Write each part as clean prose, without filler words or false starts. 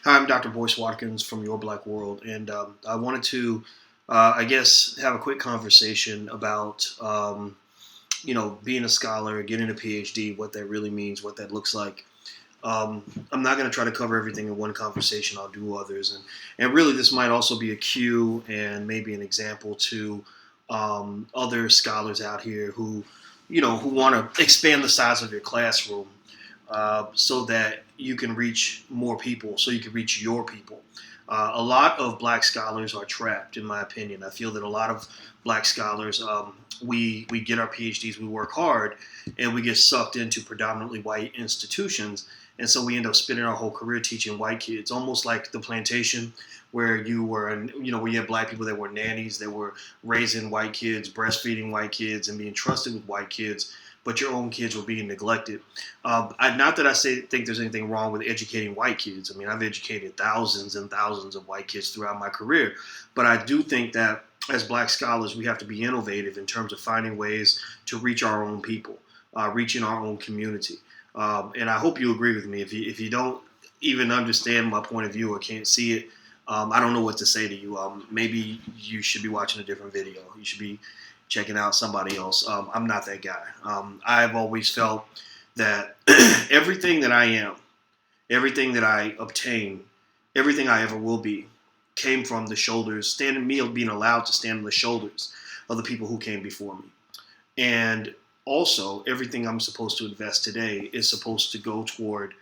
Hi, I'm Dr. Boyce Watkins from Your Black World, and I wanted to, have a quick conversation about, being a scholar, getting a PhD, what that really means, what that looks like. I'm not going to try to cover everything in one conversation. I'll do others, and really, this might also be a cue and maybe an example to other scholars out here who want to expand the size of your classroom so that you can reach more people, so you can reach your people. A lot of black scholars are trapped, in my opinion. I feel that a lot of black scholars, we get our PhDs, we work hard, and we get sucked into predominantly white institutions. And so we end up spending our whole career teaching white kids, almost like the plantation, where where you had black people that were nannies, that were raising white kids, breastfeeding white kids, and being trusted with white kids, but your own kids were being neglected. Not that think there's anything wrong with educating white kids. I mean, I've educated thousands and thousands of white kids throughout my career, but I do think that as black scholars, we have to be innovative in terms of finding ways to reach our own people, reaching our own community. And I hope you agree with me. If you don't even understand my point of view or can't see it, I don't know what to say to you. Maybe you should be watching a different video. You should be checking out somebody else. I'm not that guy. I've always felt that everything that I am, everything that I obtain, everything I ever will be, came from the shoulders, being allowed to stand on the shoulders of the people who came before me. And also, everything I'm supposed to invest today is supposed to go toward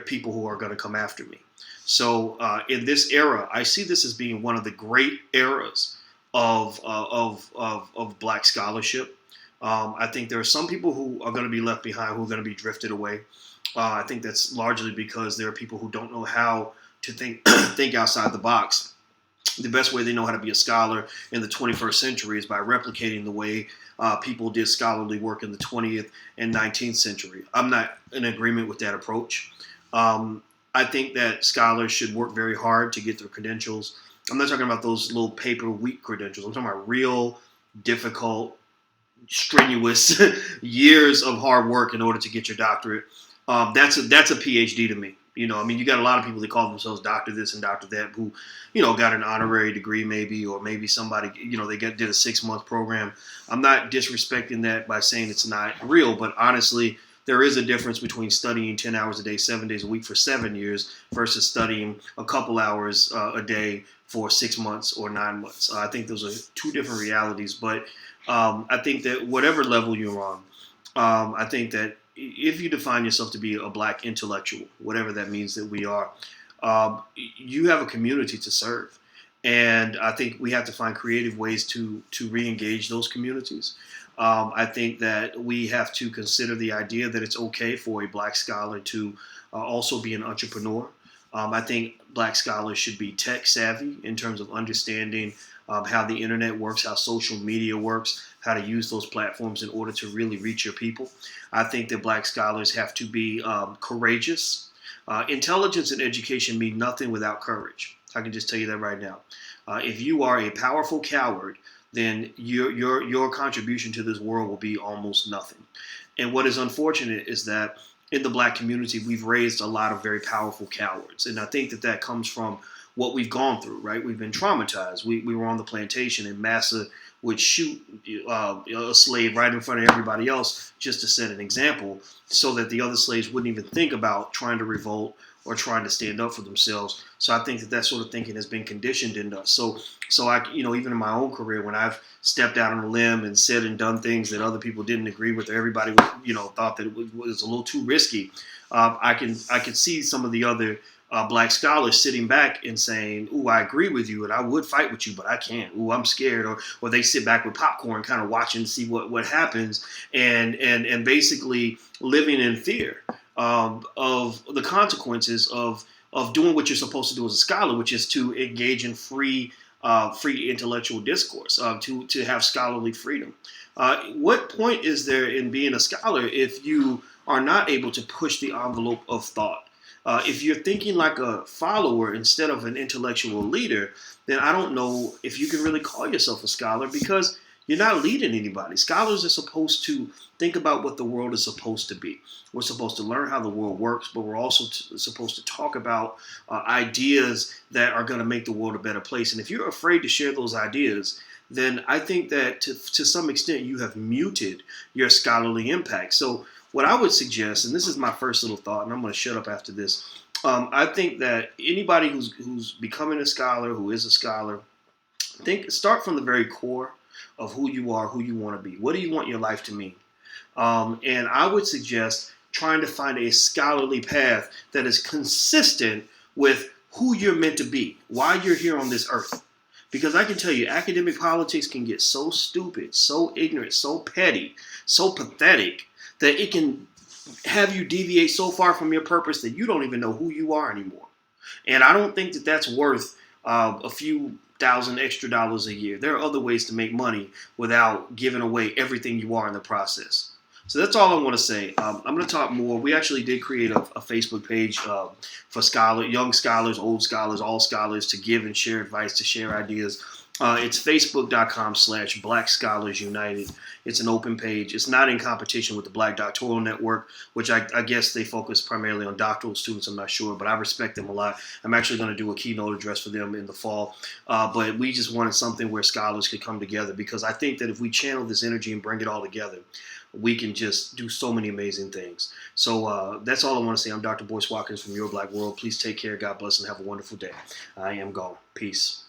people who are going to come after me. So in this era, I see this as being one of the great eras of black scholarship. I think there are some people who are going to be left behind, who are going to be drifted away. I think that's largely because there are people who don't know how to think think outside the box. The best way they know how to be a scholar in the 21st century is by replicating the way people did scholarly work in the 20th and 19th century. I'm not in agreement with that approach. I think that scholars should work very hard to get their credentials. I'm not talking about those little paper weak credentials. I'm talking about real, difficult, strenuous years of hard work in order to get your doctorate. That's a PhD to me. I mean, you got a lot of people that call themselves doctor this and doctor that who, got an honorary degree maybe, or maybe somebody, did a 6-month program. I'm not disrespecting that by saying it's not real, but honestly, there is a difference between studying 10 hours a day, 7 days a week for 7 years versus studying a couple hours a day for 6 months or 9 months. I think those are two different realities, but I think that whatever level you're on, I think that if you define yourself to be a black intellectual, whatever that means that we are, you have a community to serve. And I think we have to find creative ways to re-engage those communities. I think that we have to consider the idea that it's okay for a black scholar to also be an entrepreneur. I think black scholars should be tech savvy in terms of understanding how the internet works, how social media works, how to use those platforms in order to really reach your people. I think that black scholars have to be courageous. Intelligence and education mean nothing without courage. I can just tell you that right now. If you are a powerful coward, then your contribution to this world will be almost nothing. And what is unfortunate is that in the black community, we've raised a lot of very powerful cowards. And I think that comes from what we've gone through, right? We've been traumatized. We were on the plantation and massa would shoot a slave right in front of everybody else just to set an example so that the other slaves wouldn't even think about trying to revolt or trying to stand up for themselves. So I think that sort of thinking has been conditioned in us. So I, even in my own career, when I've stepped out on a limb and said and done things that other people didn't agree with, or everybody, thought that it was a little too risky, I can see some of the other black scholars sitting back and saying, "Ooh, I agree with you, and I would fight with you, but I can't. Ooh, I'm scared." Or they sit back with popcorn, kind of watching to see what happens, and basically living in fear of the consequences of doing what you're supposed to do as a scholar, which is to engage in free intellectual discourse, to have scholarly freedom. What point is there in being a scholar if you are not able to push the envelope of thought? If you're thinking like a follower instead of an intellectual leader, then I don't know if you can really call yourself a scholar, because You're not leading anybody. Scholars are supposed to think about what the world is supposed to be. We're supposed to learn how the world works, but we're also supposed to talk about ideas that are going to make the world a better place. And if you're afraid to share those ideas, then I think that to some extent you have muted your scholarly impact. So, what I would suggest, and this is my first little thought, and I'm going to shut up after this. I think that anybody who's becoming a scholar, who is a scholar, start from the very core of who you are, who you want to be. What do you want your life to mean? And I would suggest trying to find a scholarly path that is consistent with who you're meant to be, why you're here on this earth. Because I can tell you, academic politics can get so stupid, so ignorant, so petty, so pathetic that it can have you deviate so far from your purpose that you don't even know who you are anymore. And I don't think that that's worth a few thousand extra dollars a year. There are other ways to make money without giving away everything you are in the process. So that's all I want to say. I'm going to talk more. We actually did create a Facebook page for young scholars, old scholars, all scholars to give and share advice, to share ideas. It's facebook.com/Black Scholars United. It's an open page. It's not in competition with the Black Doctoral Network, which I guess they focus primarily on doctoral students. I'm not sure, but I respect them a lot. I'm actually going to do a keynote address for them in the fall. But we just wanted something where scholars could come together, because I think that if we channel this energy and bring it all together, we can just do so many amazing things. So that's all I want to say. I'm Dr. Boyce Watkins from Your Black World. Please take care. God bless and have a wonderful day. I am gone. Peace.